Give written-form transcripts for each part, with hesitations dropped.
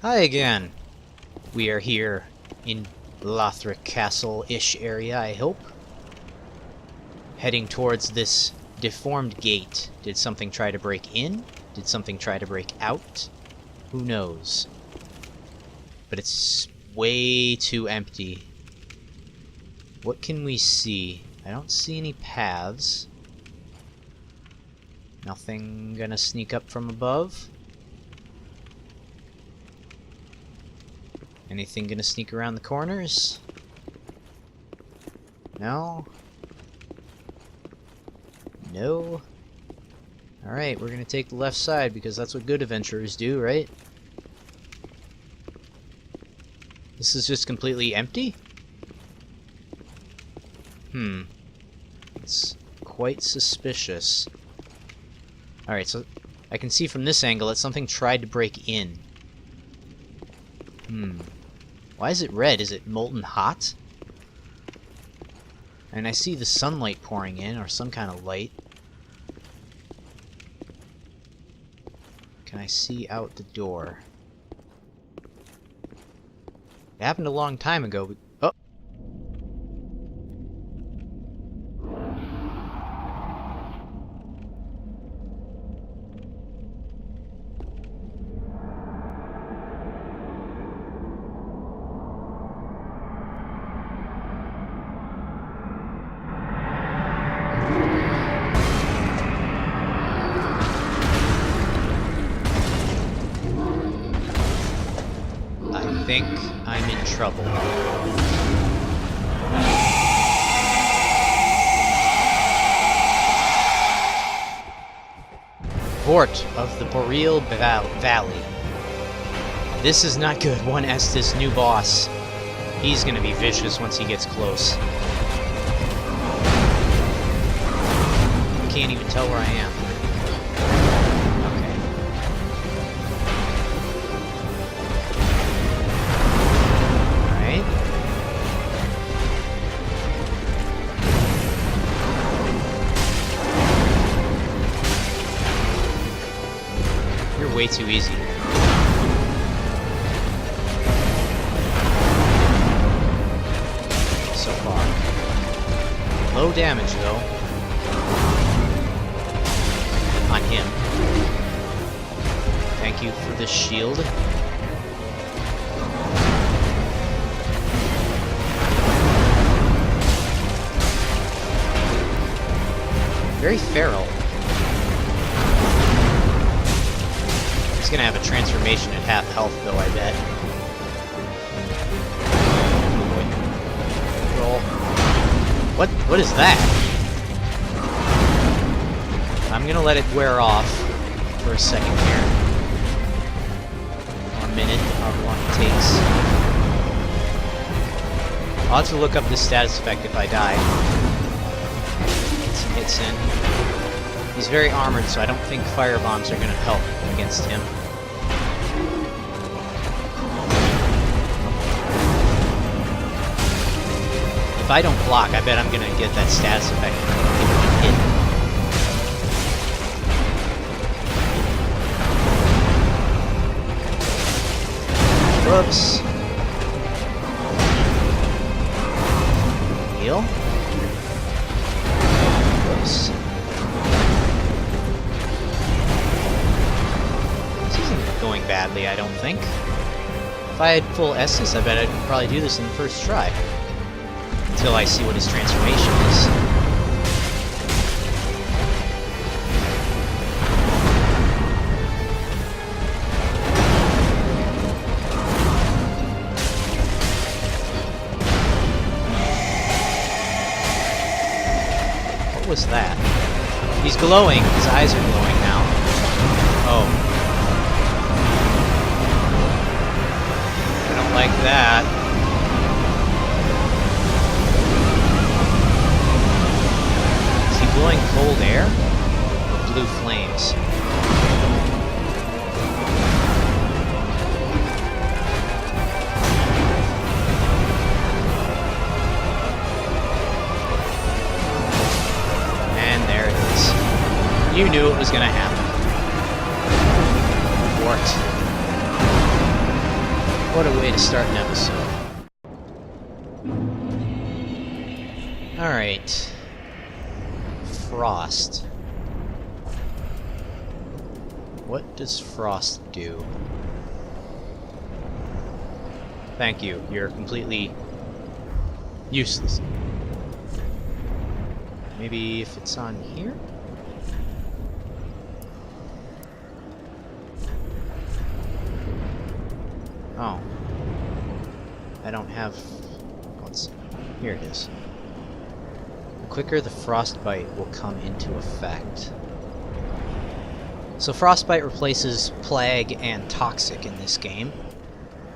Hi again. We are here in Lothric Castle-ish area, I hope. Heading towards this deformed gate. Did something try to break in? Did something try to break out? Who knows? But it's way too empty. What can we see? I don't see any paths. Nothing gonna sneak up from above? Anything gonna sneak around the corners? No? No? Alright, we're gonna take the left side because that's what good adventurers do, right? This is just completely empty? It's quite suspicious. Alright, so I can see from this angle that something tried to break in. Why is it red? Is it molten hot? And I see the sunlight pouring in, or some kind of light. Can I see out the door? It happened a long time ago, but... Oh! I think I'm in trouble. Vordt of the Boreal Valley. This is not good. One Estes, new boss. He's gonna be vicious once he gets close. I can't even tell where I am. Way too easy. So far. Low damage, though. On him. Thank you for the shield. Very feral. Gonna have a transformation at half health, though, I bet. Roll. What is that? I'm gonna let it wear off for a second here. 1 minute, however long it takes. I'll have to look up the status effect if I die. Get some hits in. He's very armored, so I don't think fire bombs are gonna help against him. If I don't block, I bet I'm gonna get that status effect hit. Whoops. Heal. Whoops. This isn't going badly, I don't think. If I had full Estus, I bet I'd probably do this in the first try. Until I see what his transformation is. What was that? He's glowing. His eyes are glowing now. Oh. I don't like that. Blowing cold air or blue flames? And there it is. You knew it was going to happen. What a way to start an episode. Alright. Frost. What does frost do? Thank you. You're completely useless. Maybe if it's on here? Oh. I don't have... Let's see. Here it is. The quicker the frostbite will come into effect. So frostbite replaces plague and toxic in this game,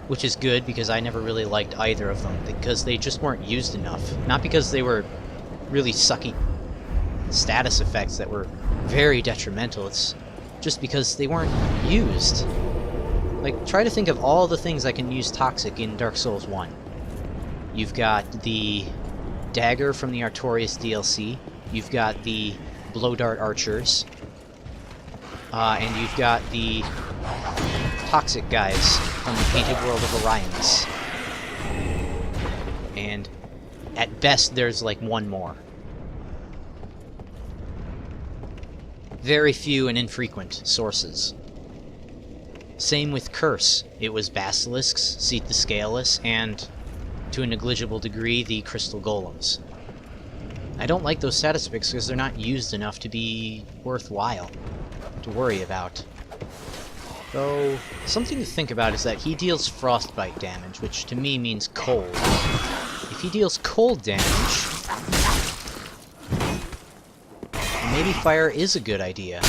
which is good because I never really liked either of them because they just weren't used enough. Not because they were really sucky status effects that were very detrimental, it's just because they weren't used. Like, try to think of all the things I can use toxic in Dark Souls 1. You've got the dagger from the Artorias DLC, you've got the blow dart archers, and you've got the toxic guys from the Painted World of Orions. And at best, there's like one more. Very few and infrequent sources. Same with Curse. It was Basilisks, Seat the Scaleless, and, to a negligible degree, the Crystal Golems. I don't like those status effects because they're not used enough to be worthwhile to worry about. Though, something to think about is that he deals frostbite damage, which to me means cold. If he deals cold damage, maybe fire is a good idea.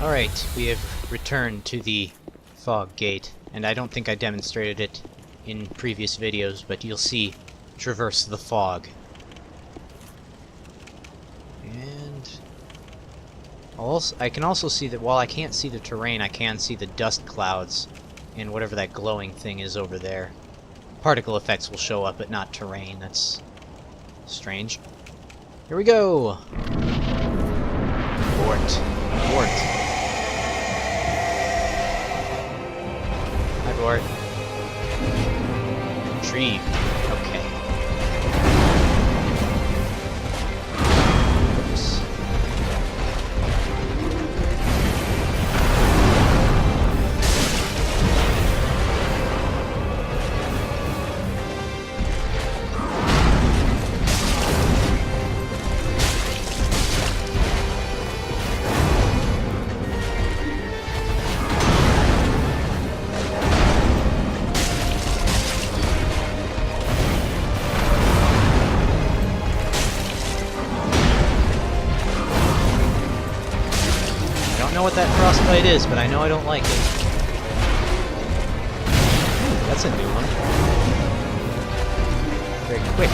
Alright, we have returned to the fog gate, and I don't think I demonstrated it in previous videos, but you'll see traverse the fog. And I can also see that while I can't see the terrain, I can see the dust clouds and whatever that glowing thing is over there. Particle effects will show up, but not terrain. That's strange. Here we go! Vordt. Vordt. Hi, Vordt. Retrieve. Okay. Oops. I don't know what that frostbite is, but I know I don't like it. That's a new one. Very quick.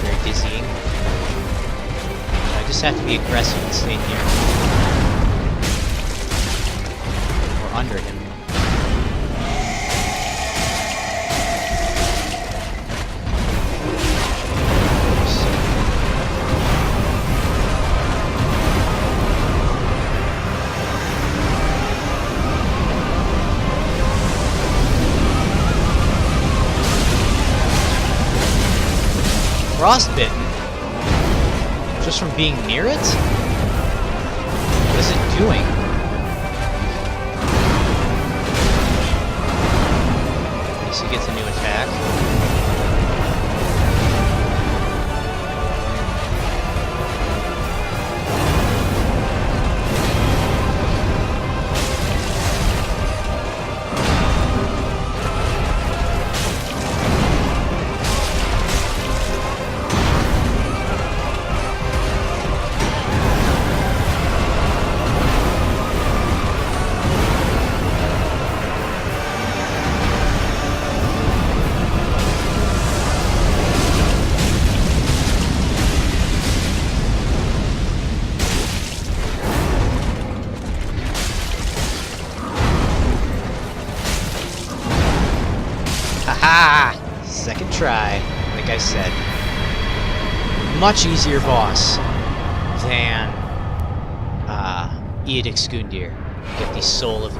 Very dizzying. I just have to be aggressive and stay near him. Or under him. Frostbitten? Just from being near it? What is it doing? I guess he gets a new attack. Haha! Second try, like I said. Much easier boss than Eodixgundir. Get the soul of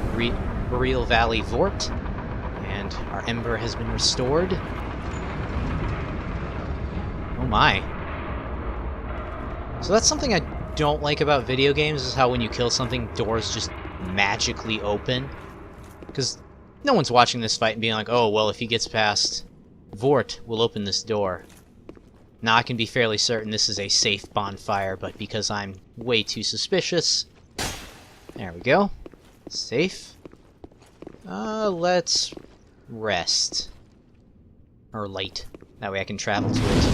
Boreal Valley Vordt, and our ember has been restored. Oh my. So that's something I don't like about video games, is how when you kill something, doors just magically open. Because no one's watching this fight and being like, oh, well, if he gets past Vordt, we'll open this door. Now, I can be fairly certain this is a safe bonfire, but because I'm way too suspicious... There we go. Safe. Let's rest. Or light. That way I can travel to it.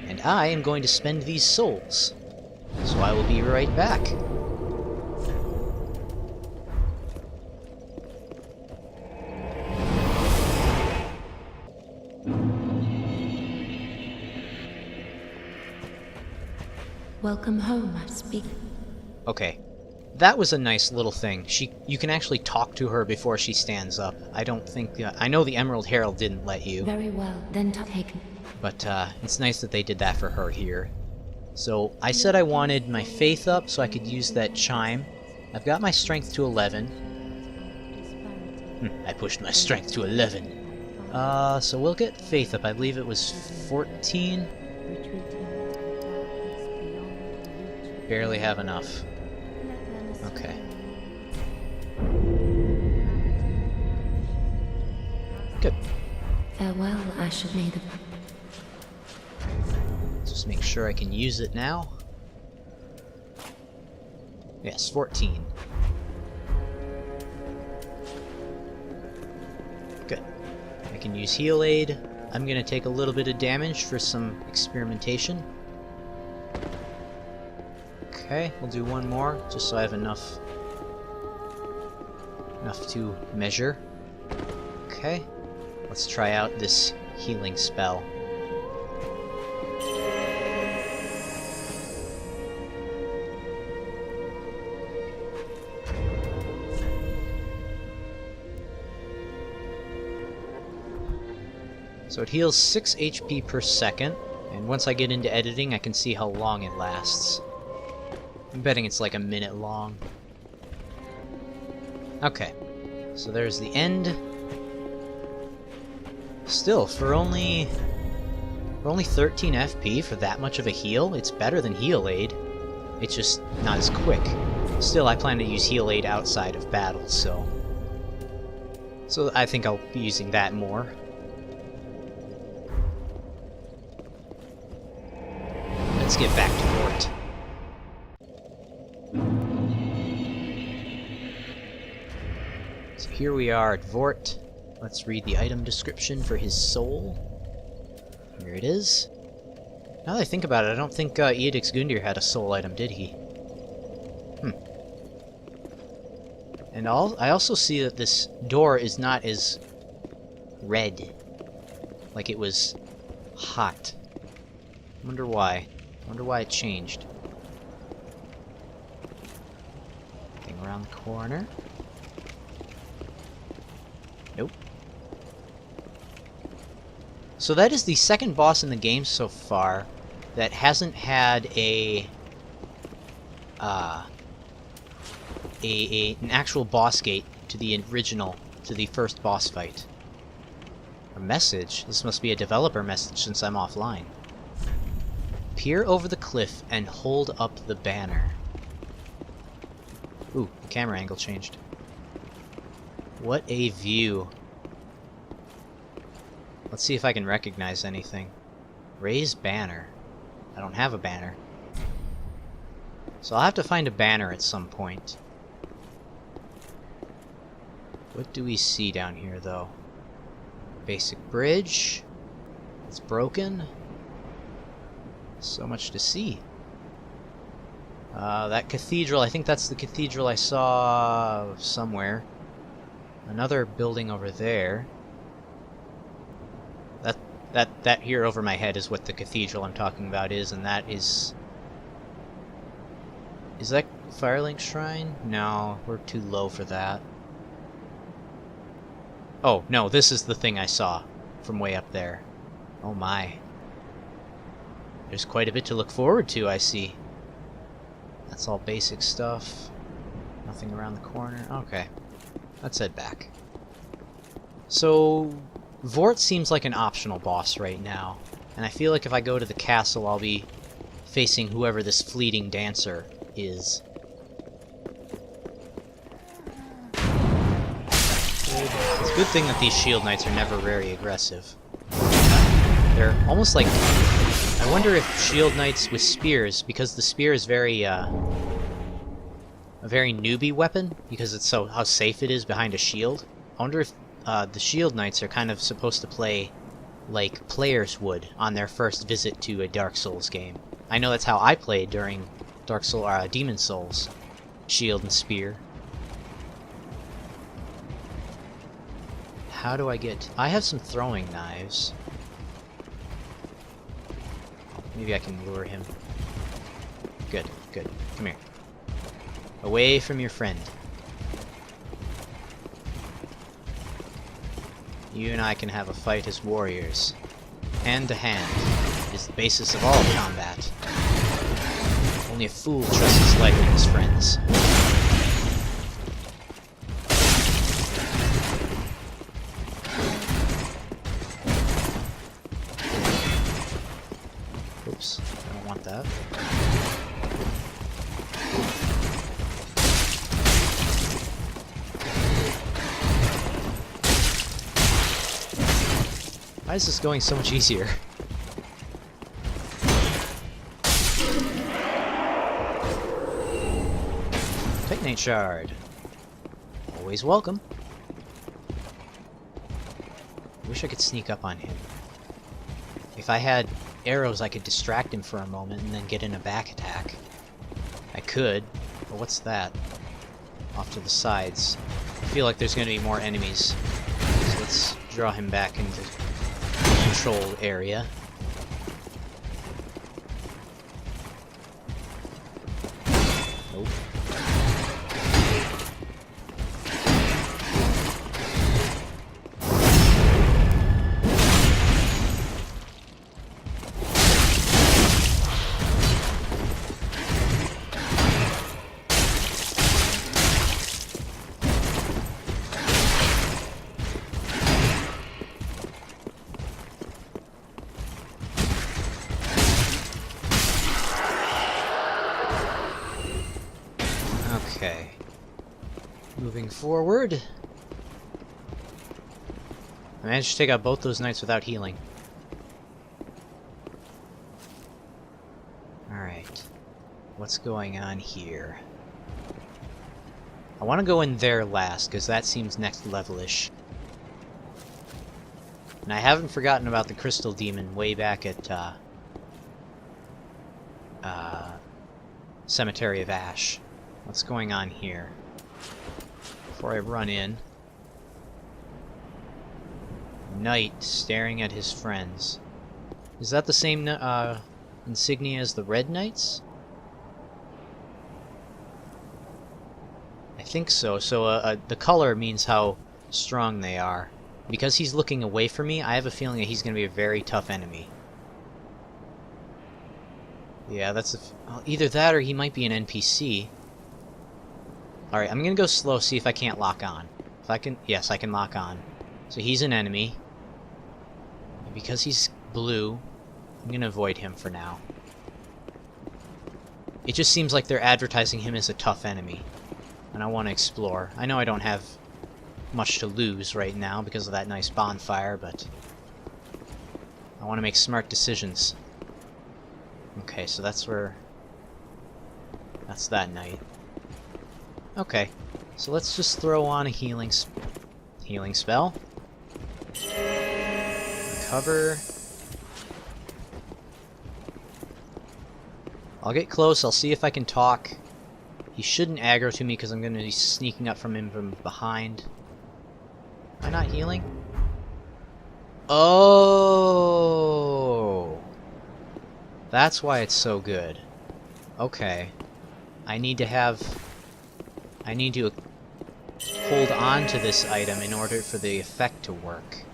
And I am going to spend these souls. So I will be right back. Welcome home, I speak. Okay. That was a nice little thing. You can actually talk to her before she stands up. I don't think... I know the Emerald Herald didn't let you. Very well, then take... But, it's nice that they did that for her here. So, I said I wanted my faith up so I could use that chime. I've got my strength to 11. I pushed my strength to 11. So we'll get faith up. I believe it was 14. Barely have enough. Okay. Good. Farewell, I should need the... Just make sure I can use it now. Yes, 14. Good. I can use Heal Aid. I'm gonna take a little bit of damage for some experimentation. Okay, we'll do one more, just so I have enough to measure. Okay, let's try out this healing spell. So it heals 6 HP per second, and once I get into editing I can see how long it lasts. I'm betting it's like a minute long. Okay, so there's the end. Still, for only 13 FP for that much of a heal, it's better than Heal Aid. It's just not as quick. Still, I plan to use Heal Aid outside of battle, so I think I'll be using that more. Let's get back to Vordt. So here we are at Vordt. Let's read the item description for his soul. Here it is. Now that I think about it, I don't think Eodixgundir had a soul item, did he? And I also see that this door is not as red. Like it was hot. I wonder why. I wonder why it changed. Thing around the corner. Nope. So that is the second boss in the game so far that hasn't had an actual boss gate to the first boss fight. A message? This must be a developer message since I'm offline. Peer over the cliff and hold up the banner. Ooh, the camera angle changed. What a view. Let's see if I can recognize anything. Raise banner. I don't have a banner. So I'll have to find a banner at some point. What do we see down here, though? Basic bridge. It's broken. So much to see. That cathedral, I think that's the cathedral I saw somewhere. Another building over there. That here over my head is what the cathedral I'm talking about is, and that is... Is that Firelink Shrine? No, we're too low for that. Oh, no, this is the thing I saw from way up there. Oh my. There's quite a bit to look forward to, I see. That's all basic stuff. Nothing around the corner. Okay. Let's head back. So, Vordt seems like an optional boss right now. And I feel like if I go to the castle, I'll be facing whoever this fleeting dancer is. It's a good thing that these shield knights are never very aggressive. They're almost like... I wonder if shield knights with spears, because the spear is very, a very newbie weapon, because it's so how safe it is behind a shield. I wonder if the shield knights are kind of supposed to play like players would on their first visit to a Dark Souls game. I know that's how I played during Demon Souls. Shield and spear. How do I get... I have some throwing knives. Maybe I can lure him. Good, good. Come here. Away from your friend. You and I can have a fight as warriors. Hand to hand. It is the basis of all combat. Only a fool trusts his life in his friends. Oops, I don't want that. Why is this going so much easier? Titanate shard. Always welcome. Wish I could sneak up on him. If I had arrows, I could distract him for a moment and then get in a back attack. I could, but what's that? Off to the sides. I feel like there's going to be more enemies. So let's draw him back into controlled area. Nope. Okay. Moving forward. I managed to take out both those knights without healing. Alright. What's going on here? I want to go in there last, because that seems next level-ish. And I haven't forgotten about the Crystal Demon way back at, Cemetery of Ash. What's going on here? Before I run in. Knight staring at his friends. Is that the same insignia as the Red Knights? I think so. So the color means how strong they are. Because he's looking away from me, I have a feeling that he's going to be a very tough enemy. Yeah, that's either that or he might be an NPC. Alright, I'm gonna go slow, see if I can't lock on. If I can... Yes, I can lock on. So he's an enemy. And because he's blue, I'm gonna avoid him for now. It just seems like they're advertising him as a tough enemy. And I want to explore. I know I don't have much to lose right now because of that nice bonfire, but... I want to make smart decisions. Okay, so that's where... That's that knight. Okay, so let's just throw on a healing spell. Cover. I'll get close, I'll see if I can talk. He shouldn't aggro to me because I'm going to be sneaking up from him from behind. Am I not healing? Oh! That's why it's so good. Okay. I need to hold on to this item in order for the effect to work.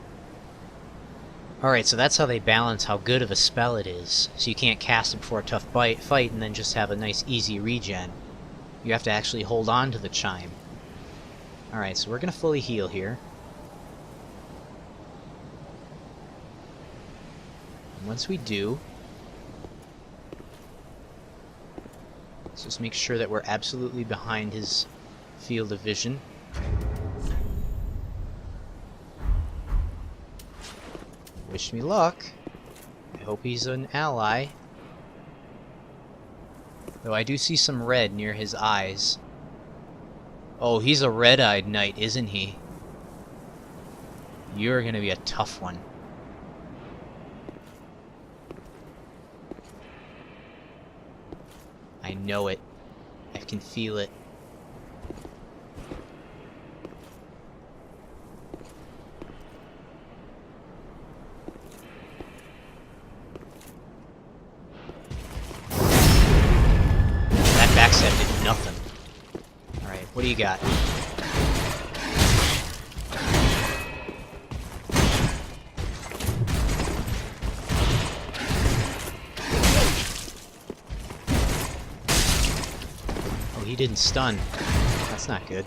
Alright, so that's how they balance how good of a spell it is. So you can't cast it before a tough fight and then just have a nice easy regen. You have to actually hold on to the chime. Alright, so we're gonna fully heal here. And once we do, let's just make sure that we're absolutely behind his field of vision. Wish me luck. I hope he's an ally. Though I do see some red near his eyes. Oh, he's a red-eyed knight, isn't he? You're gonna be a tough one. I know it. I can feel it. Backstab did nothing. Alright, what do you got? Oh, he didn't stun. That's not good.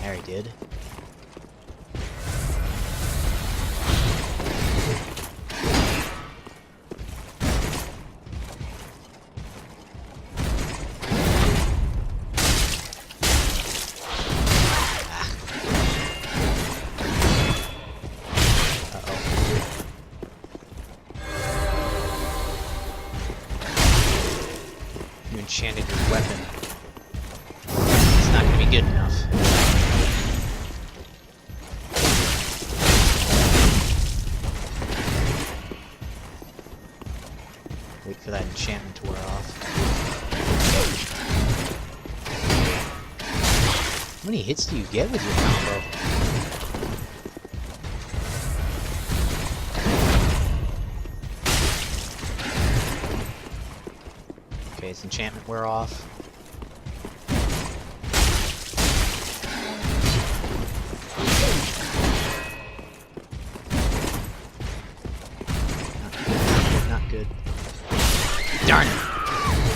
There he did. You enchanted your weapon. It's not gonna be good enough. Wait for that enchantment to wear off. How many hits do you get with your combo? Okay, his enchantment wear off. Not good. Darn it!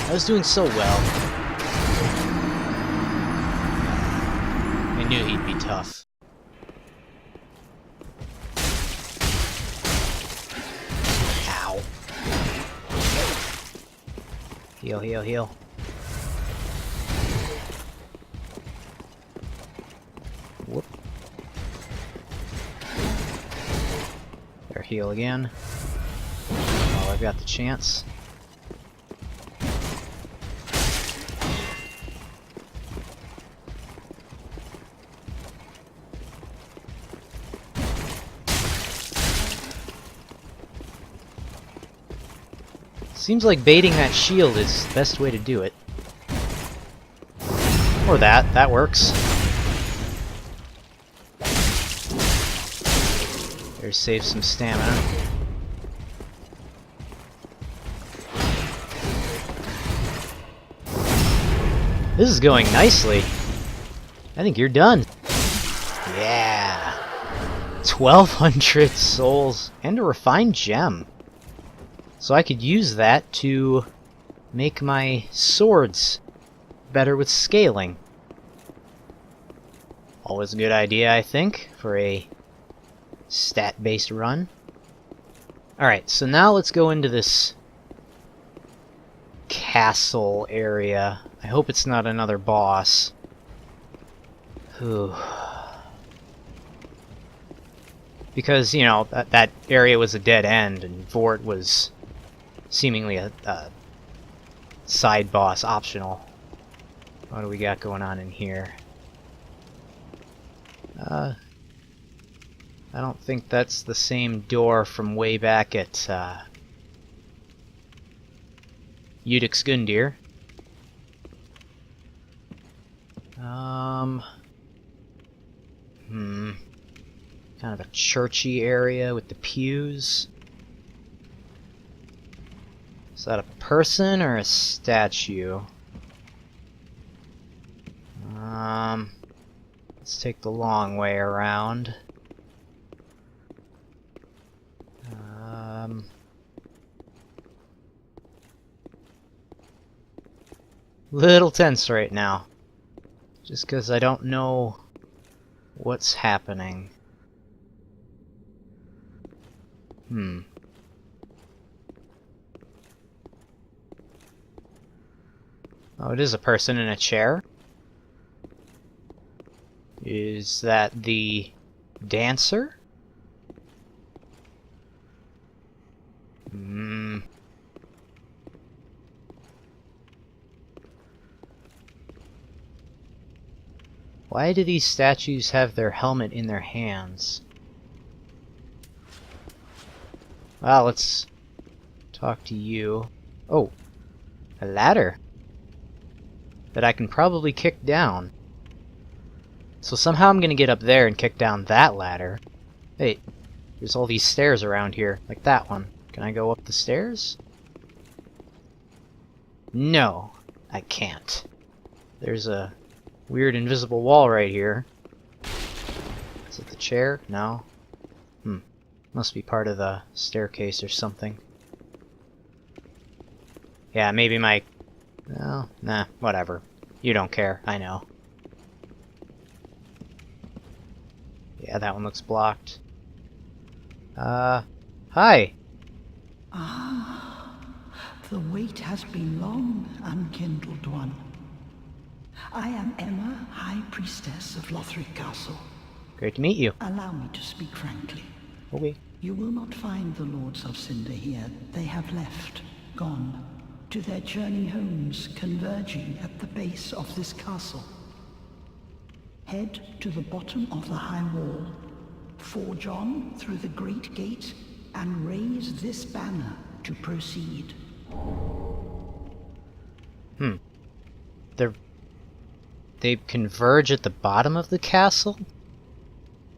I was doing so well. I knew he'd be tough. Ow. Heal, heal, heal. Whoop. There, heal again. Oh, I've got the chance. Seems like baiting that shield is the best way to do it. Or that works. Better save some stamina. This is going nicely. I think you're done. Yeah. 1,200 souls and a refined gem. So I could use that to make my swords better with scaling. Always a good idea, I think, for a stat-based run. Alright, so now let's go into this castle area. I hope it's not another boss. Whew. Because, you know, that area was a dead end, and Vordt was seemingly a side boss, optional. What do we got going on in here? I don't think that's the same door from way back at Udiksgundir. Kind of a churchy area with the pews. Is that a person or a statue? Let's take the long way around. Little tense right now. Just because I don't know what's happening. Oh, it is a person in a chair. Is that the dancer? Why do these statues have their helmet in their hands? Well, let's talk to you. Oh, a ladder that I can probably kick down. So somehow I'm gonna get up there and kick down that ladder. Wait, there's all these stairs around here, like that one. Can I go up the stairs? No, I can't. There's a weird invisible wall right here. Is it the chair? No. Must be part of the staircase or something. Yeah, maybe my... Oh, nah, whatever. You don't care, I know. Yeah, that one looks blocked. Hi! Ah, the wait has been long, unkindled one. I am Emma, High Priestess of Lothric Castle. Great to meet you. Allow me to speak frankly. Okay. You will not find the Lords of Cinder here. They have left, gone, to their journey homes converging at the base of this castle. Head to the bottom of the high wall, forge on through the great gate, and raise this banner to proceed. They converge at the bottom of the castle?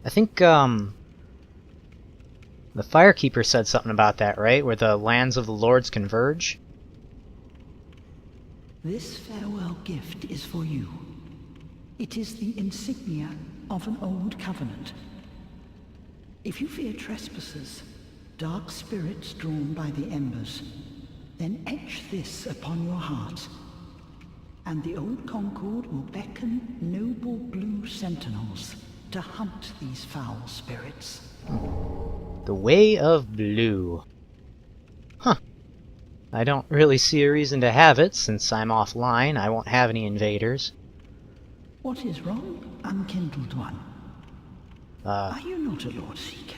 I think, the Firekeeper said something about that, right? Where the lands of the lords converge? This farewell gift is for you. It is the insignia of an old covenant. If you fear trespassers, dark spirits drawn by the embers, then etch this upon your heart, and the old Concord will beckon noble blue sentinels to hunt these foul spirits. The Way of Blue. Huh. I don't really see a reason to have it, since I'm offline. I won't have any invaders. What is wrong, unkindled one? Are you not a Lord Seeker?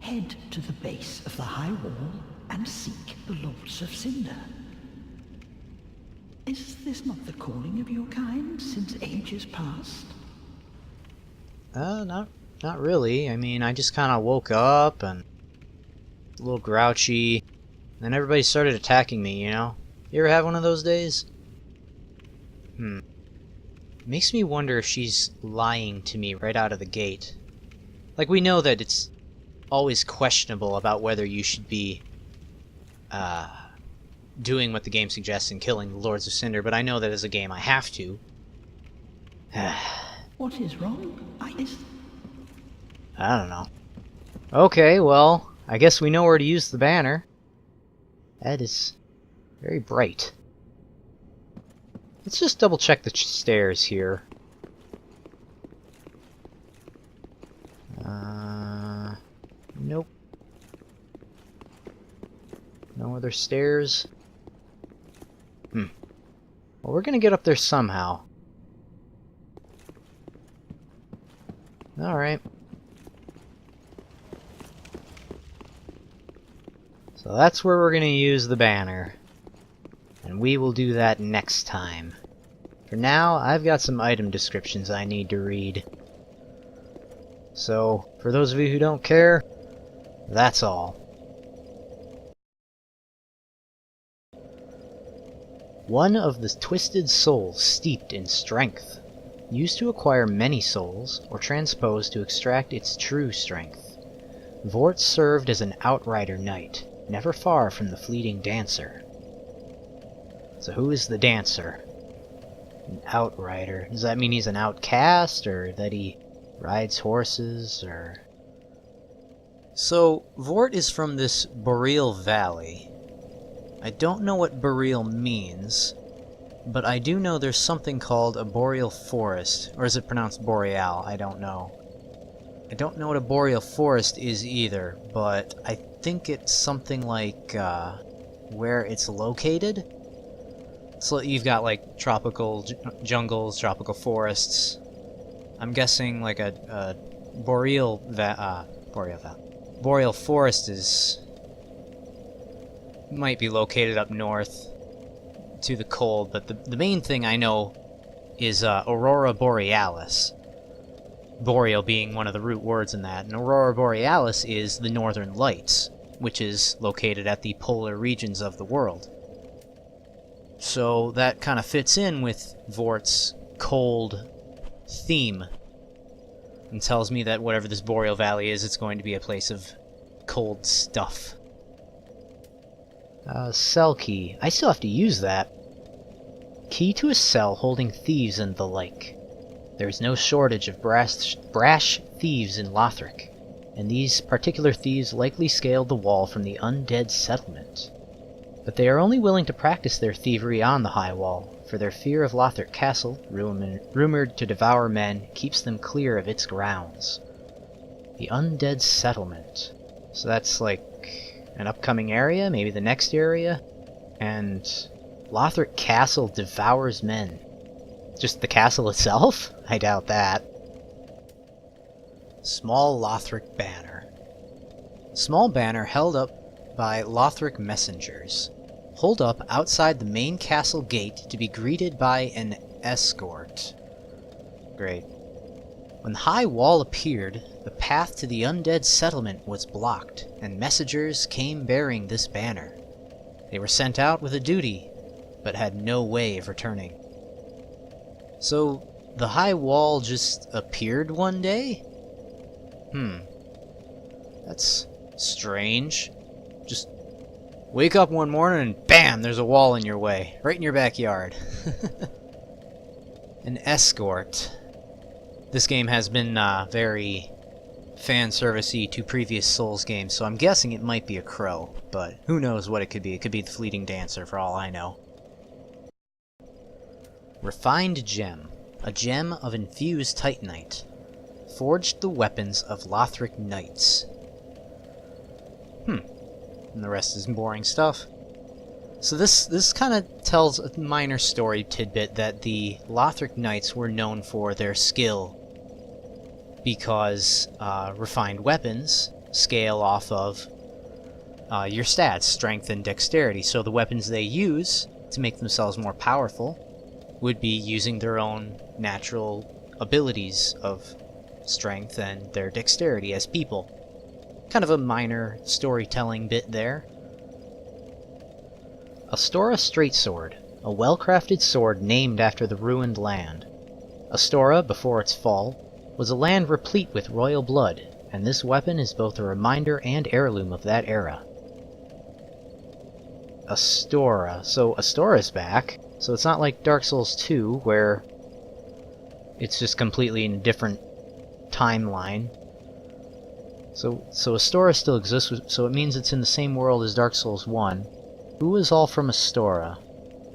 Head to the base of the high wall and seek the Lords of Cinder. Is this not the calling of your kind since ages past? Not really. I mean, I just kind of woke up and a little grouchy, and then everybody started attacking me, you know? You ever have one of those days? Makes me wonder if she's lying to me right out of the gate. Like, we know that it's always questionable about whether you should be doing what the game suggests and killing the Lords of Cinder, but I know that as a game I have to. What is wrong? I don't know. Okay, well, I guess we know where to use the banner. That is very bright. Let's just double check the stairs here. Nope. No other stairs. Well, we're gonna get up there somehow. Alright. So that's where we're gonna use the banner. And we will do that next time. For now, I've got some item descriptions I need to read. So, for those of you who don't care, that's all. One of the twisted souls steeped in strength. used to acquire many souls, or transposed to extract its true strength. Vordt served as an outrider knight, never far from the fleeting dancer. So who is the dancer? An outrider. Does that mean he's an outcast, or that he rides horses, or... So, Vordt is from this Boreal Valley. I don't know what Boreal means, but I do know there's something called a Boreal Forest, or is it pronounced Boreal? I don't know. I don't know what a Boreal Forest is either, but I think it's something like, where it's located? So you've got, like, tropical jungles, tropical forests. I'm guessing, like, a Boreal Forest is... might be located up north to the cold, but the main thing I know is Aurora Borealis. Boreal being one of the root words in that, and Aurora Borealis is the Northern Lights, which is located at the polar regions of the world. So that kind of fits in with Vordt's cold theme, and tells me that whatever this Boreal Valley is, it's going to be a place of cold stuff. Cell key. I still have to use that. Key to a cell holding thieves and the like. There is no shortage of brash thieves in Lothric, and these particular thieves likely scaled the wall from the undead settlement. But they are only willing to practice their thievery on the high wall, for their fear of Lothric Castle, rumored to devour men, keeps them clear of its grounds. The undead settlement. So that's like an upcoming area, maybe the next area, and Lothric Castle devours men. Just the castle itself? I doubt that. Small Lothric banner. Small banner held up by Lothric messengers. Hold up outside the main castle gate to be greeted by an escort. Great. When the high wall appeared, the path to the undead settlement was blocked, and messengers came bearing this banner. They were sent out with a duty, but had no way of returning. So, the high wall just appeared one day? That's strange. Just wake up one morning and bam, there's a wall in your way, right in your backyard. An escort. This game has been very fan service-y to previous Souls games, so I'm guessing it might be a crow, but who knows what it could be. It could be the fleeting dancer for all I know. Refined gem. A gem of infused titanite. Forged the weapons of Lothric knights. And the rest is boring stuff. So this kind of tells a minor story tidbit that the Lothric knights were known for their skill, because refined weapons scale off of your stats, strength and dexterity. So the weapons they use to make themselves more powerful would be using their own natural abilities of strength and their dexterity as people. Kind of a minor storytelling bit there. Astora Straightsword, a well-crafted sword named after the ruined land. Astora, before its fall, was a land replete with royal blood, and this weapon is both a reminder and heirloom of that era. Astora. So Astora's back. So it's not like Dark Souls 2, where it's just completely in a different timeline. So Astora still exists, so it means it's in the same world as Dark Souls 1. Who is all from Astora?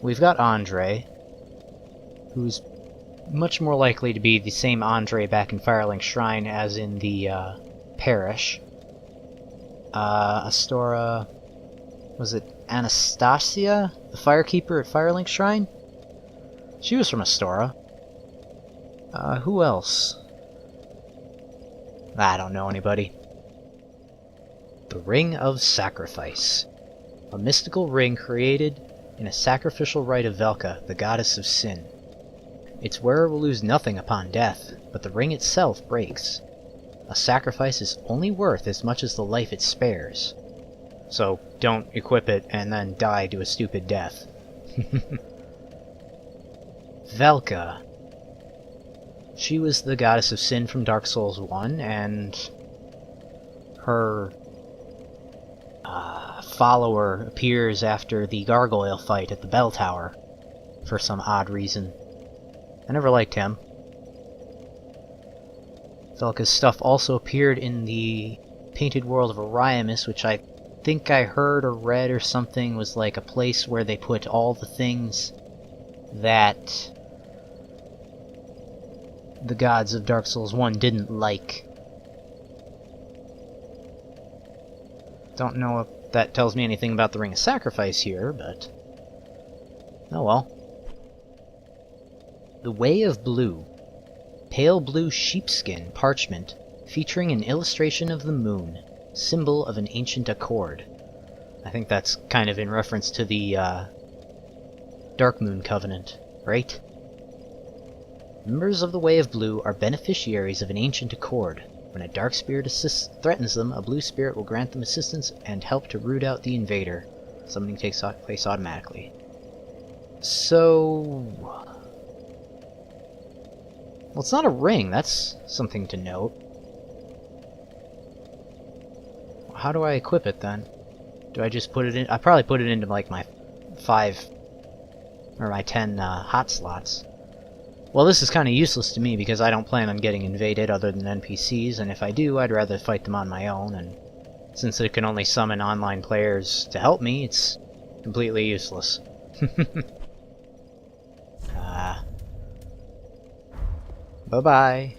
We've got Andre, who's much more likely to be the same Andre back in Firelink Shrine as in the parish. Astora... was it Anastasia, the firekeeper at Firelink Shrine? She was from Astora. Who else? I don't know anybody. The Ring of Sacrifice. A mystical ring created in a sacrificial rite of Velka, the goddess of sin. Its wearer will lose nothing upon death, but the ring itself breaks. A sacrifice is only worth as much as the life it spares. So don't equip it and then die to a stupid death. Velka. She was the goddess of sin from Dark Souls 1, and her follower appears after the gargoyle fight at the bell tower for some odd reason. I never liked him. Velka's stuff also appeared in the Painted World of Ariamis, which I think I heard or read or something was like a place where they put all the things that the gods of Dark Souls 1 didn't like. Don't know if that tells me anything about the Ring of Sacrifice here, but oh well. The Way of Blue. Pale blue sheepskin parchment featuring an illustration of the moon, symbol of an ancient accord. I think that's kind of in reference to the Dark Moon Covenant, right? Members of the Way of Blue are beneficiaries of an ancient accord. When a dark spirit threatens them, a blue spirit will grant them assistance and help to root out the invader. Something takes place automatically. So... well, it's not a ring, that's something to note. How do I equip it then? Do I just put it in? I probably put it into like my 5 or my 10 hot slots. Well, this is kind of useless to me because I don't plan on getting invaded other than NPCs, and if I do, I'd rather fight them on my own, and since it can only summon online players to help me, it's completely useless. Bye-bye.